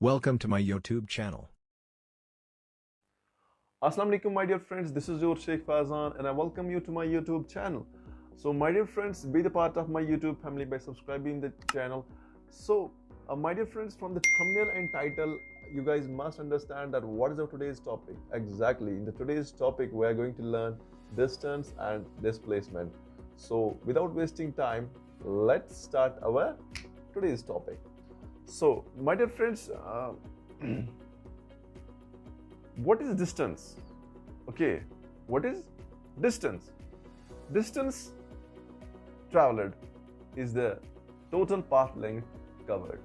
Welcome to my YouTube channel. Assalamu alaikum my dear friends, this is your Sheikh Fazan and I welcome you to my YouTube channel. So my dear friends, be the part of my YouTube family by subscribing the channel. So my dear friends, from the thumbnail and title you guys must understand that what is our today's topic. Exactly, in the today's topic we are going to learn distance and displacement. So without wasting time, let's start our today's topic. So my dear friends, what is distance? Okay, what is distance? Distance traveled is the total path length covered.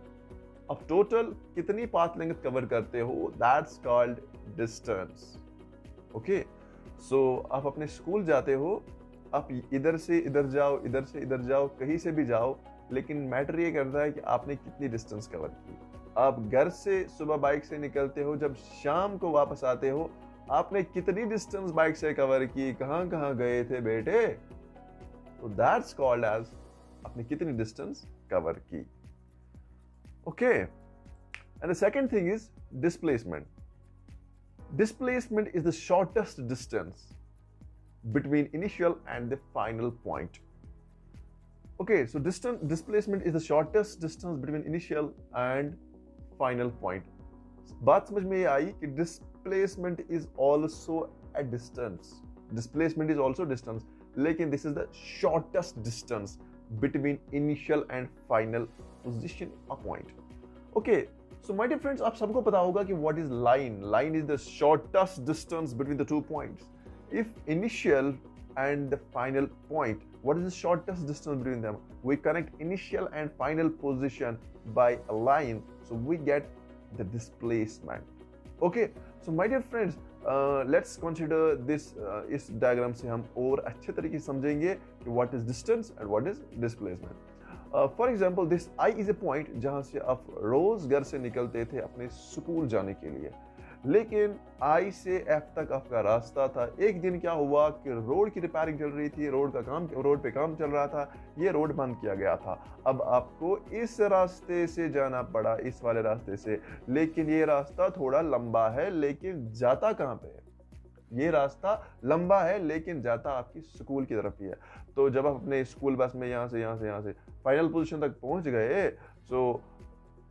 अब total कितनी path length cover करते हो, that's called distance. Okay, so आप अपने school जाते हो, आप इधर से इधर जाओ, इधर से इधर जाओ, कहीं से भी जाओ, लेकिन मैटर ये करता है कि आपने कितनी डिस्टेंस कवर की. आप घर से सुबह बाइक से निकलते हो, जब शाम को वापस आते हो, आपने कितनी डिस्टेंस बाइक से कवर की, कहां कहां गए थे बेटे, तो दैट्स कॉल्ड एज आपने कितनी डिस्टेंस कवर की. Okay, and the second thing is displacement. Displacement is the shortest distance between initial and the final point. Okay, so displacement is the shortest distance between initial and final point. बात समझ में ये आई कि displacement is also a distance. Displacement is also distance, लेकिन this is the shortest distance between initial and final position a point. Okay, so my dear friends, आप सबको पता होगा कि what is line. Line is the shortest distance between the 2 points. If initial and the final point, what is the shortest distance between them? We connect initial and final position by a line, so we get the displacement. Okay, so my dear friends, let's consider this. इस diagram से हम और अच्छे तरीके से समझेंगे कि what is distance and what is displacement. For example, this I is a point जहाँ से आप रोज घर से निकलते थे अपने स्कूल जाने के लिए, लेकिन I से F तक आपका रास्ता था. एक दिन क्या हुआ कि रोड की रिपेयरिंग चल रही थी, रोड पे काम चल रहा था, ये रोड बंद किया गया था. अब आपको इस रास्ते से जाना पड़ा, इस वाले रास्ते से, लेकिन ये रास्ता थोड़ा लंबा है, लेकिन जाता कहाँ पे है? ये रास्ता लंबा है लेकिन जाता आपकी स्कूल की तरफ ही है. तो जब आप अपने स्कूल बस में यहाँ से फाइनल पोजीशन तक पहुंच गए, so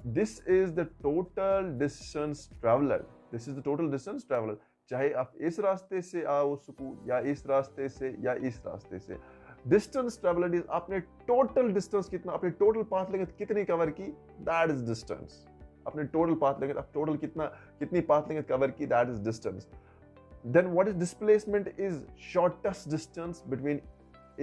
this is the total distance travelled. This is the total distance travelled. चाहे आप इस रास्ते से आओ स्कूल, या इस रास्ते से, या इस रास्ते से, डिस्टेंस ट्रैवलड इज आपने टोटल डिस्टेंस कितना, अपने टोटल पाथ लेंथ कितनी कवर की, दैट इज डिस्टेंस. अपने टोटल पाथ लेंथ, आप टोटल कितनी पाथ लेंथ कवर की, that is distance. Then what is displacement is shortest distance between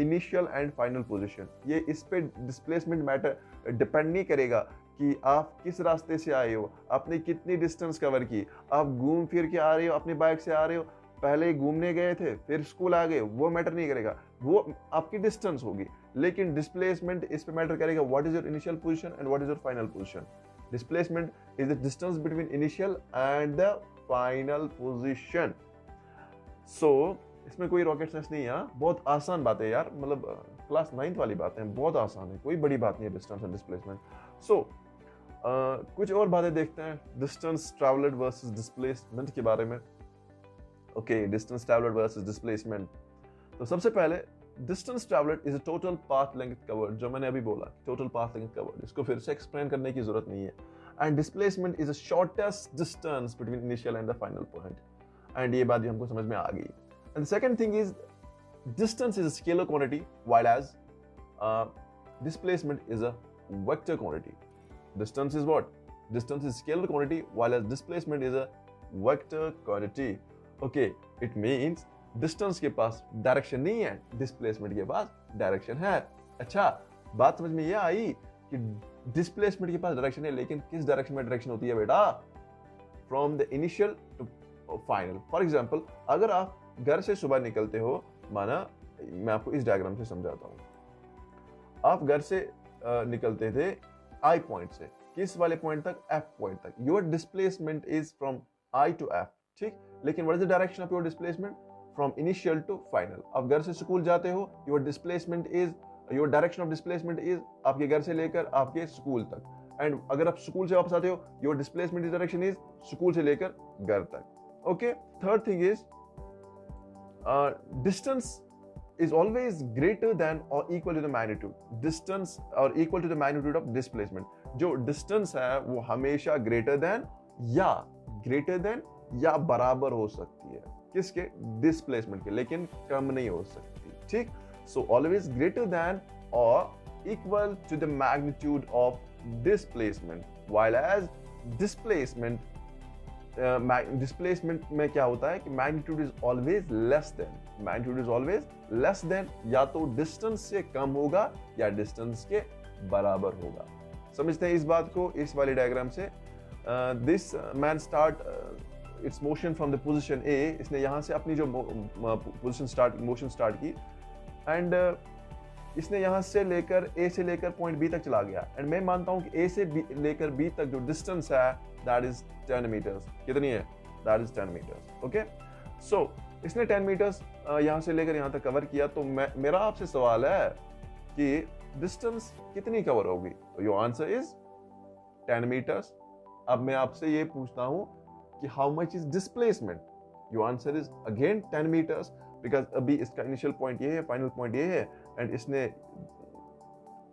initial and final position. ये इस पे displacement matter डिपेंड नहीं करेगा कि आप किस रास्ते से आए हो, आपने कितनी डिस्टेंस कवर की, आप घूम फिर के आ रहे हो, अपनी बाइक से आ रहे हो, पहले घूमने गए थे फिर स्कूल आ गए, वो मैटर नहीं करेगा, वो आपकी डिस्टेंस होगी. लेकिन डिस्प्लेसमेंट इस पे मैटर करेगा what is your initial position and what is your final position. Displacement is the distance between initial and the final position. So इसमें कोई रॉकेट साइंस नहीं है, बहुत आसान बात है यार, मतलब क्लास 9th वाली बातें हैं, बहुत आसान है, कोई बड़ी बात नहीं है डिस्टेंस एंड डिस्प्लेसमेंट. सो कुछ और बातें देखते हैं डिस्टेंस ट्रैवलड वर्सेस डिस्प्लेसमेंट के बारे में. Okay, distance travelled versus displacement. तो सबसे पहले distance travelled is a total path length covered. जो मैंने अभी बोला टोटल पाथ लेंथ कवर्ड, इसको फिर से एक्सप्लेन करने की जरूरत नहीं है. And displacement is a shortest distance between initial and the final point. And ये बात भी हमको समझ में आ गई. And second thing is distance is a scalar quantity while as displacement is a vector quantity. Distance is what? Distance is scalar quantity while as displacement is a vector quantity. Okay, it means distance के पास direction नहीं है, displacement के पास direction है. अच्छा, बात समझ में ये आई कि displacement के पास डायरेक्शन है, लेकिन किस डायरेक्शन में डायरेक्शन होती है बेटा? From the initial to final. For example, अगर आप घर से सुबह निकलते हो, माना मैं आपको इस डायग्राम से समझाता हूँ. आप घर से निकलते थे I पॉइंट से, किस वाले पॉइंट तक? F पॉइंट तक. Your displacement is from I to F. ठीक, लेकिन what is the direction of your displacement? From initial to final. आप घर से स्कूल जाते हो, your displacement is, your direction of displacement is आपके घर से लेकर आपके स्कूल तक. एंड अगर आप स्कूल से वापस आते हो, your displacement is direction is school से लेकर घर तक। Okay, third thing is distance is always greater than or equal to the magnitude. Distance or equal to the magnitude of displacement. जो distance है वो हमेशा greater than या बराबर हो सकती है किसके? displacement के, लेकिन कम नहीं हो सकती, ठीक? So always greater than or equal to the magnitude of displacement. While as displacement में क्या होता है कि magnitude is always less than, या तो डिस्टेंस से कम होगा या डिस्टेंस के बराबर होगा। समझते हैं इस बात को इस वाले डायग्राम से। This man start its motion from the position A, इसने यहां से अपनी जो मोशन स्टार्ट की एंड इसने यहां से लेकर ए से लेकर पॉइंट बी तक चला गया एंड मैं मानता हूं कि ए से लेकर बी तक जो डिस्टेंस है दैट इज 10 मीटर्स। कितनी है? That is 10 meters. Okay, so इसने 10 मीटर्स यहां से लेकर यहां तक कवर किया, तो मेरा आपसे सवाल है कि डिस्टेंस कितनी कवर होगी? तो योर आंसर इज 10 मीटर्स। अब मैं आपसे ये पूछता हूं कि how much is displacement? Your answer is again 10 meters, because अभी इसका इनिशियल पॉइंट ये है, फाइनल पॉइंट ये है एंड इसने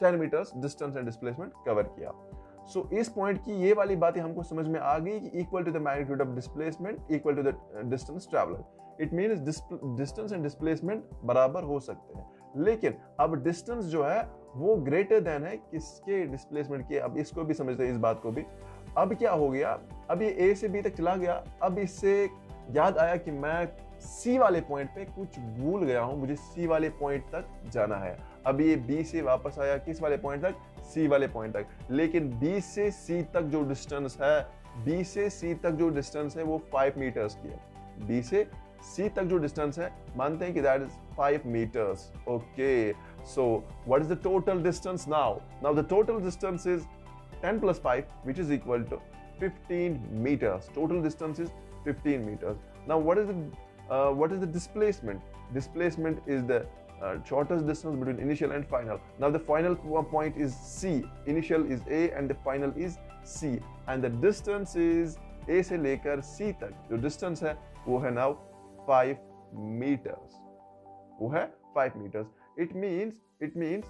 10 meters distance and displacement cover किया। सो इस पॉइंट की ये वाली बातें हमको समझ में आ गई कि equal to the magnitude of displacement equal to the distance travelled. It means distance and displacement बराबर हो सकते हैं, लेकिन अब डिस्टेंस जो है वो ग्रेटर देन है किसके? डिस्प्लेसमेंट के। अब इसको भी समझते हैं, इस बात को भी। अब क्या हो गया? अब ये ए से बी तक चला गया, अब इससे याद आया कि मैं सी वाले पॉइंट पे कुछ भूल गया हूं, मुझे सी वाले पॉइंट तक जाना है। अब ये बी से वापस आया किस वाले पॉइंट तक? सी वाले पॉइंट तक। लेकिन बी से सी तक जो डिस्टेंस है, बी से सी तक जो डिस्टेंस है वो 5 मीटर्स की है। बी से सी तक जो डिस्टेंस है मानते हैं कि that is 5 meters. Okay, so what is the total distance now? Now the total distance is 10 plus 5 which is equal to 15 meters. Total distance is 15 meters. Now what is the displacement? Displacement is the shortest distance between initial and final. Now the final point is C. Initial is A and the final is C. And the distance is A से लेकर C तक जो distance है वो है now 5 meters. वो है 5 meters. It means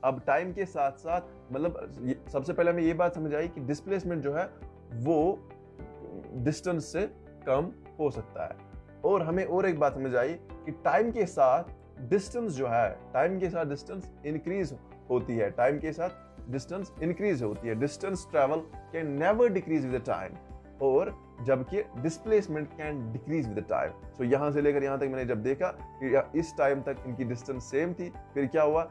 अब टाइम के साथ साथ मतलब सबसे पहले हमें ये बात समझ आई कि डिस्प्लेसमेंट जो है वो डिस्टेंस से कम हो सकता है, और हमें और एक बात समझ आई कि टाइम के साथ डिस्टेंस जो है, टाइम के साथ डिस्टेंस इंक्रीज होती है, टाइम के साथ डिस्टेंस इंक्रीज होती है। Distance travel can never decrease with the time, और जबकि displacement can decrease with the time. So यहां से लेकर यहां तक मैंने जब देखा कि इस टाइम तक इनकी डिस्टेंस सेम थी, फिर क्या हुआ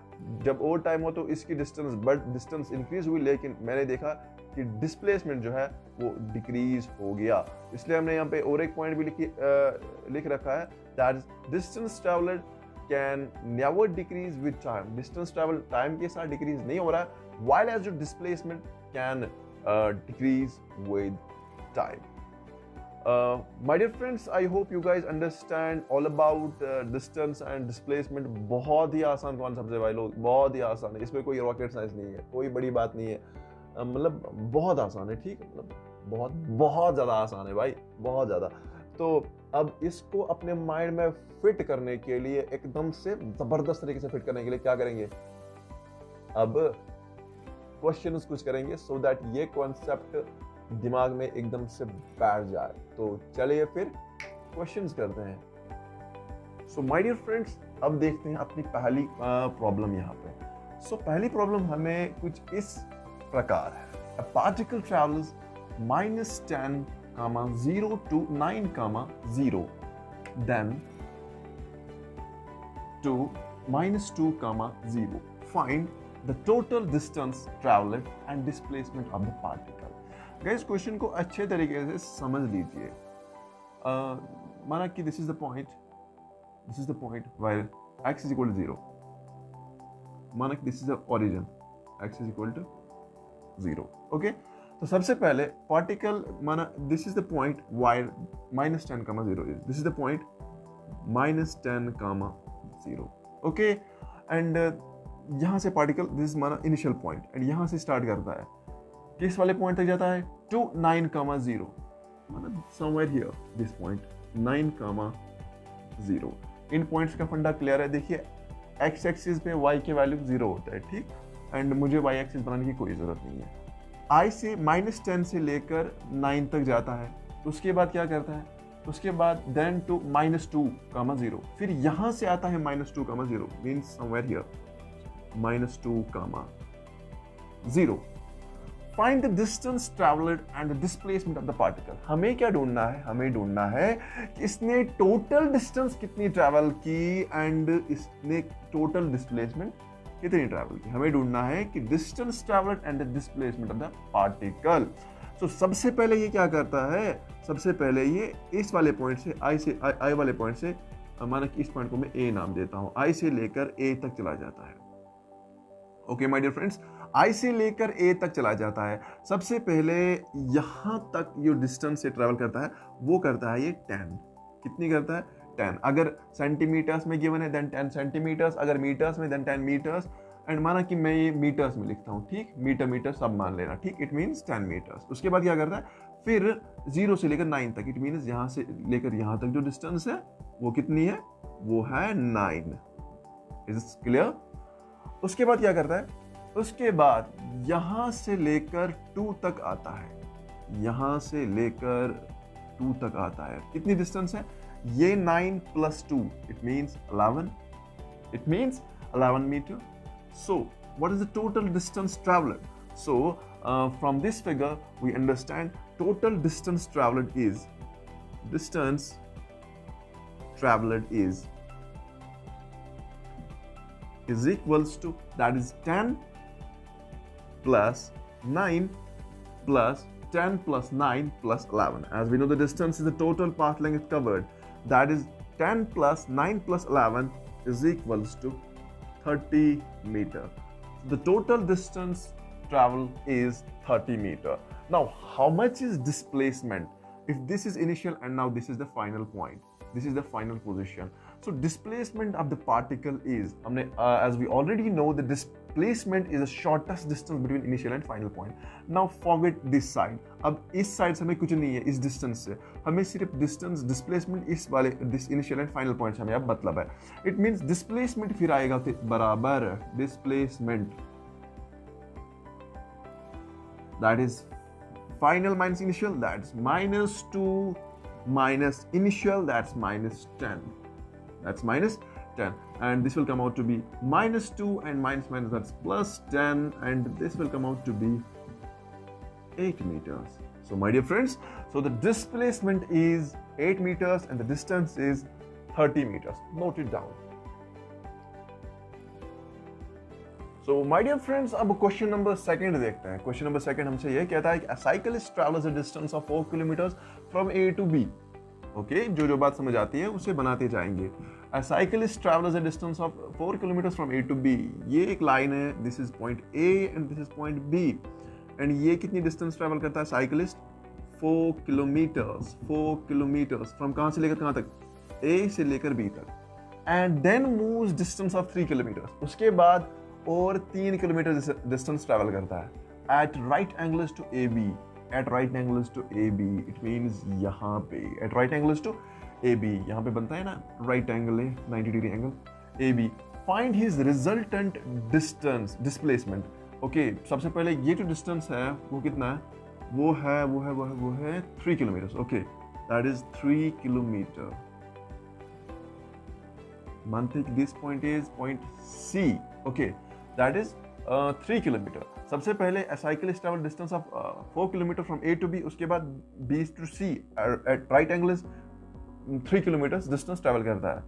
जब और टाइम हो तो इसकी डिस्टेंस इंक्रीज हुई, लेकिन मैंने देखा कि डिस्प्लेसमेंट जो है वो डिक्रीज हो गया। इसलिए हमने यहाँ पे और एक पॉइंट भी लिख रखा है, that is distance travelled can never decrease with time. Distance travel time के साथ डिक्रीज नहीं हो रहा है, व्हाइल एज जो displacement can decrease with time. My dear friends, I hope you guys understand all about distance and displacement. बहुत ही आसान concept है भाई लोग, बहुत ही आसान है, इसमें कोई रॉकेट साइंस नहीं है, कोई बड़ी बात नहीं है, मतलब बहुत आसान है, ठीक है, मतलब बहुत ज़्यादा आसान है भाई, बहुत ज़्यादा। तो अब इसको अपने माइंड में फिट करने के लिए, एकदम से ज़बरदस्त तरीके से फिट करने के लिए क्या करेंगे? अब क्वेश्चंस कुछ करेंगे सो दैट ये कॉन्सेप्ट दिमाग में एकदम से बैठ जाए। तो चलिए फिर क्वेश्चंस करते हैं। सो माय डियर फ्रेंड्स, अब देखते हैं अपनी पहली प्रॉब्लम यहाँ पे। सो पहली प्रॉब्लम हमें कुछ इस प्रकार है, a particle travels -10, 0 to 9, 0 then to -2, 0. Find the total distance traveled and displacement of the particle. Guys question को अच्छे तरीके से समझ लीजिए। माना कि this is the point while x is equal to 0. माना कि this is the origin, x is equal to 0. Okay, तो सबसे पहले पार्टिकल, माना this is the point while -10, 0 is, this is the point -10, 0. Okay, and यहाँ से particle, this is माना initial point, and यहाँ से स्टार्ट करता है, किस वाले पॉइंट तक जाता है? टू 9,0, मतलब somewhere here this point 9,0। In points का फंडा क्लियर है। देखिए एक्स एक्सिस पे y के वैल्यू 0 होता है, ठीक, एंड मुझे y एक्सिस बनाने की कोई जरूरत नहीं है। I से -10 से लेकर 9 तक जाता है, उसके बाद क्या करता है? उसके बाद देन टू -2,0, फिर यहां से आता है -2,0, means somewhere here -2,0। Find the distance travelled and the displacement of the particle. हमें क्या ढूंढना है? हमें ढूंढना है कि इसने टोटल डिस्टेंस कितनी ट्रैवल की एंड इसने टोटल डिस्प्लेसमेंट कितनी ट्रैवल की। हमें ढूंढना है कि distance travelled and the displacement of the particle. So सबसे पहले ये क्या करता है? सबसे पहले ये इस वाले पॉइंट से आई वाले पॉइंट से, माना कि इस पॉइंट को मैं ए नाम देता हूं, आई से लेकर ए तक चला जाता है। ओके माय डियर फ्रेंड्स, आई से लेकर ए तक चला जाता है। सबसे पहले यहां तक जो डिस्टेंस से ट्रेवल करता है वो करता है ये 10। कितनी करता है? 10। अगर सेंटीमीटर्स में गिवन है देन 10 सेंटीमीटर्स, अगर मीटर्स में देन 10 मीटर्स, एंड माना कि मैं ये मीटर्स में लिखता हूं, ठीक, मीटर सब मान लेना, ठीक, इट मीन्स 10 मीटर्स। उसके बाद क्या करता है? फिर 0 से लेकर 9 तक, इट मीन्स यहां से लेकर यहां तक जो डिस्टेंस है वो कितनी है? वो है 9। Is clear? उसके बाद क्या करता है? उसके बाद यहां से लेकर 2 तक आता है, यहां से लेकर 2 तक आता है। कितनी डिस्टेंस है? ये 9 + 2, it means 11, it means 11 meter. So what is the total distance traveled? So from this figure we understand total distance traveled is equals to, that is 10 plus 9 plus 10 plus 9 plus 11. As we know, the distance is the total path length covered, that is 10 plus 9 plus 11 is equals to 30 meter. The total distance traveled is 30 meter. Now how much is displacement? If this is initial and now this is the final point, this is the final position. So displacement of the particle is, as we already know, the displacement is the shortest distance between initial and final point. Now forget this side. अब इस side से हमें कुछ नहीं है, इस distance से हमें सिर्फ डिस्टेंस डिस्प्लेसमेंट इस वाले इनिशियल एंड फाइनल पॉइंट से हमें अब मतलब है। इट मींस डिस्प्लेसमेंट फिर आएगा बराबर displacement, that is final minus initial, that is -2 minus initial, that's -10, that's -10, and this will come out to be -2 and minus that's +10, and this will come out to be 8 meters. So my dear friends, so the displacement is 8 meters and the distance is 30 meters. Note it down. So my dear friends, अब question number 2 देखते हैं। Question number 2 हमसे ये कहता है कि a cyclist travels a distance of 4 kilometers from A to B. Okay, जो बात समझ आती है उसे बनाते जाएंगे। A cyclist travels a distance of 4 kilometers from A to B. ये एक लाइन है, this is point A and this is point B. And ये कितनी डिस्टेंस ट्रैवल करता है साइकिलिस्ट? 4 किलोमीटर्स फ्रॉम कहाँ से लेकर कहाँ तक? A से लेकर B तक, and then moves distance of 3 kilometers. उसके बाद और 3 किलोमीटर डिस्टेंस ट्रैवल करता है at right angles to AB, at right angles to AB, it means यहाँ पे at right angles to AB, यहाँ पे बनता है ना राइट एंगल है 90 degree angle AB। Find his resultant distance displacement. Okay, सबसे पहले ये जो डिस्टेंस है वो कितना है? वो है 3 kilometer. Okay, that is 3 kilometer. मानते हैं this point is point C। Okay, that is 3 kilometer. सबसे पहले cyclist travel distance of 4 kilometer from A to B, उसके बाद B to C at right angles 3 kilometer distance travel करता है।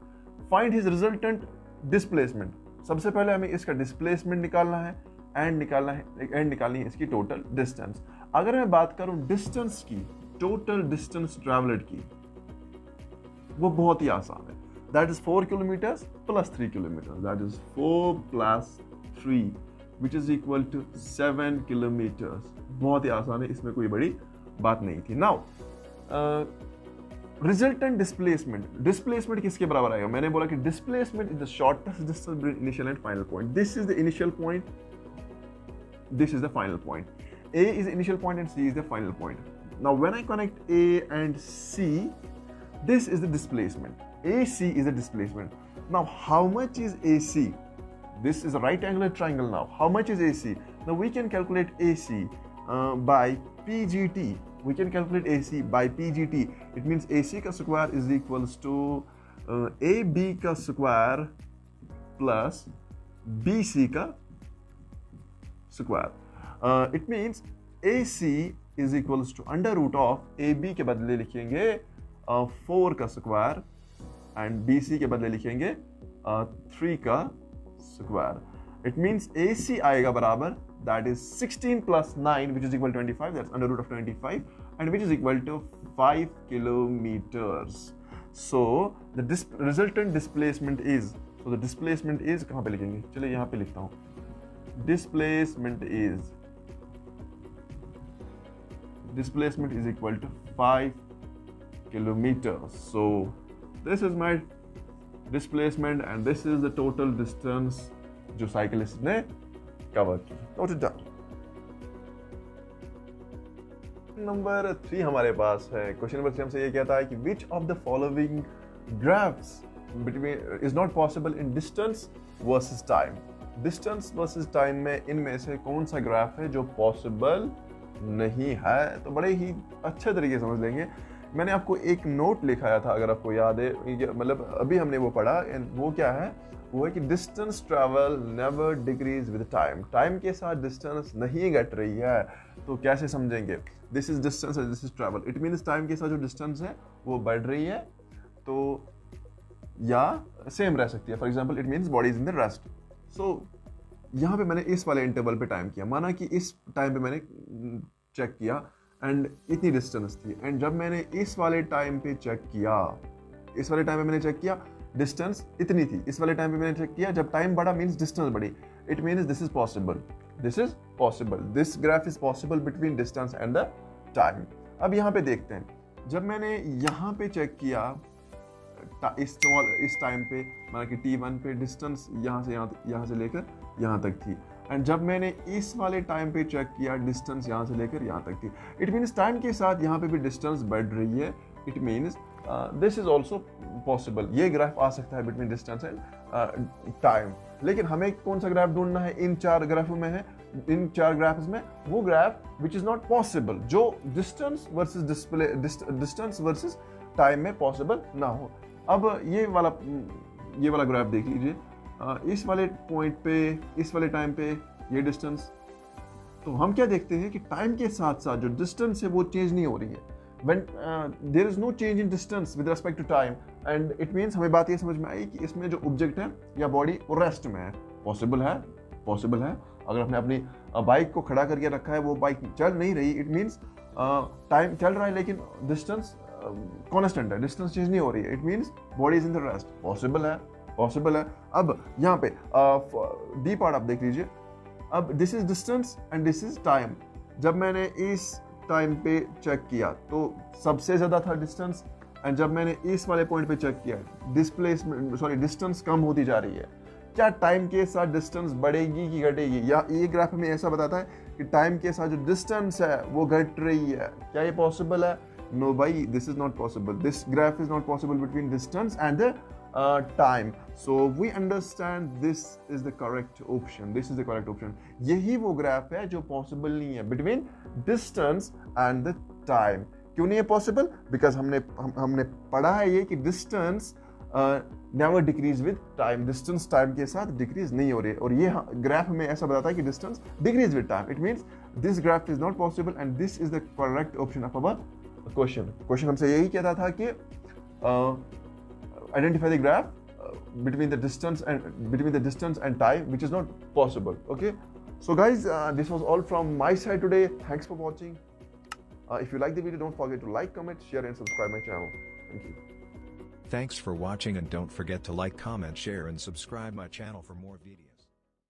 Find his resultant displacement. सबसे पहले हमें इसका डिस्प्लेसमेंट निकालना है एंड निकालनी है इसकी टोटल डिस्टेंस। अगर मैं बात करूं डिस्टेंस की, टोटल डिस्टेंस ट्रैवल्ड की, वो बहुत ही आसान है, that is 4 kilometres plus 3 kilometre, that is 4 + 3 which is equal to 7 kilometers। बहुत ही आसान है, इसमें कोई बड़ी बात नहीं थी। नाउ रिजल्टेंट डिस्प्लेसमेंट किसके बराबर आएगा? मैंने बोला कि displacement is the shortest distance between initial and final point. This is the initial point, this is the final point, A is the initial point and C is the final point. Now when I connect A and C, this is the displacement. AC is the displacement. Now how much is AC? This is a right angular triangle now. How much is AC? Now we can calculate AC by PGT. We can calculate AC by PGT. It means AC ka square is equals to AB ka square plus BC ka square. It means AC is equals to under root of AB के बदले लिखेंगे 4 का square and BC के बदले लिखेंगे 3 का square. It means AC आएगा बराबर that is 16 plus 9 which is equal to 25, that's under root of 25 and which is equal to 5 kilometers. So the resultant displacement is, so the displacement is कहाँ पे लिखेंगे? चलिए यहाँ पे लिखता हूँ. Displacement is equal to 5 kilometers. So this is my displacement and this is the total distance जो cyclist ने cover की. Note it down. नंबर 3 हमारे पास है. क्वेश्चन नंबर 3 हमसे ये कहता है कि which of the following graphs between is not possible in distance versus time. Distance versus time में इनमें से कौन सा ग्राफ है जो पॉसिबल नहीं है? तो बड़े ही अच्छे तरीके से समझ लेंगे. मैंने आपको एक नोट लिखाया था अगर आपको याद है, मतलब अभी हमने वो पढ़ा. वो क्या है? वो है कि distance travel never decrease with time. Time के साथ डिस्टेंस नहीं घट रही है. तो कैसे समझेंगे? This is distance and this is travel. It means time के साथ जो डिस्टेंस है वो बढ़ रही है तो या सेम रह सकती है. For example it means body is in the rest. So यहाँ पे मैंने इस वाले इंटरवल पे टाइम किया. माना कि इस टाइम पे मैंने चेक किया एंड इतनी डिस्टेंस थी. एंड जब मैंने इस वाले टाइम पे चेक किया, इस वाले टाइम पे मैंने चेक किया डिस्टेंस इतनी थी. इस वाले टाइम पे मैंने चेक किया जब टाइम बढ़ा मीन्स डिस्टेंस बढ़ी. It means this is possible. This is possible. This graph is possible between distance and the time. अब यहाँ पे देखते हैं. जब मैंने यहाँ पे चेक किया इस टाइम पे, माना कि t1 पे डिस्टेंस यहाँ से लेकर यहाँ तक थी. एंड जब मैंने इस वाले टाइम पे चेक किया डिस्टेंस यहाँ से लेकर यहाँ तक थी. इट मीन्स टाइम के साथ यहाँ पे भी डिस्टेंस बढ़ रही है. It means this is also possible. ये ग्राफ आ सकता है बिटवीन डिस्टेंस एंड टाइम. लेकिन हमें कौन सा ग्राफ ढूंढना है? इन 4 ग्राफों में है, इन 4 ग्राफ्स में वो graph which is not possible, जो डिस्टेंस वर्सेस टाइम में पॉसिबल ना हो. अब ये वाला ग्राफ देख लीजिए. इस वाले पॉइंट पे, इस वाले टाइम पे ये डिस्टेंस. तो हम क्या देखते हैं कि टाइम के साथ साथ जो डिस्टेंस है वो चेंज नहीं हो रही है. When there is no change in distance with respect to time and it means हमें बात ये समझ में आई कि इसमें जो ऑब्जेक्ट है या बॉडी वो रेस्ट में है. पॉसिबल है. अगर आपने अपनी बाइक को खड़ा करके रखा है, वो बाइक चल नहीं रही, इट मीन्स टाइम चल रहा है लेकिन डिस्टेंस कांस्टेंट है, डिस्टेंस चेंज नहीं हो रही है. It means body is in the rest. Possible है. अब यहाँ पे डी पार्ट आप देख लीजिए. अब this is distance and this is time. जब मैंने इस टाइम पे चेक किया तो सबसे ज्यादा था डिस्टेंस. एंड जब मैंने इस वाले पॉइंट पे चेक किया डिस्टेंस कम होती जा रही है. क्या टाइम के साथ डिस्टेंस बढ़ेगी कि घटेगी? या ये ग्राफ हमें ऐसा बताता है कि टाइम के साथ जो डिस्टेंस है वो घट रही है. क्या ये पॉसिबल है? No, bhai, this is not possible. This graph is not possible between distance and the time. So we understand this is the correct option. This is the correct option. यही वो ग्राफ है जो possible नहीं है between distance and the time. क्यों नहीं है possible? Because हमने पढ़ा है ये कि distance never decrease with time. Distance time के साथ decrease नहीं हो रही है. और ये ग्राफ हमें ऐसा बताता है कि distance decrease with time. It means this graph is not possible and this is the correct option of our question हमसे यही कहता था कि identify the graph between the distance and time which is not possible. Okay, so guys, this was all from my side today. Thanks for watching. If you like the video, don't forget to like, comment, share and subscribe my channel. Thank you. Thanks for watching and don't forget to like, comment, share and subscribe my channel for more videos.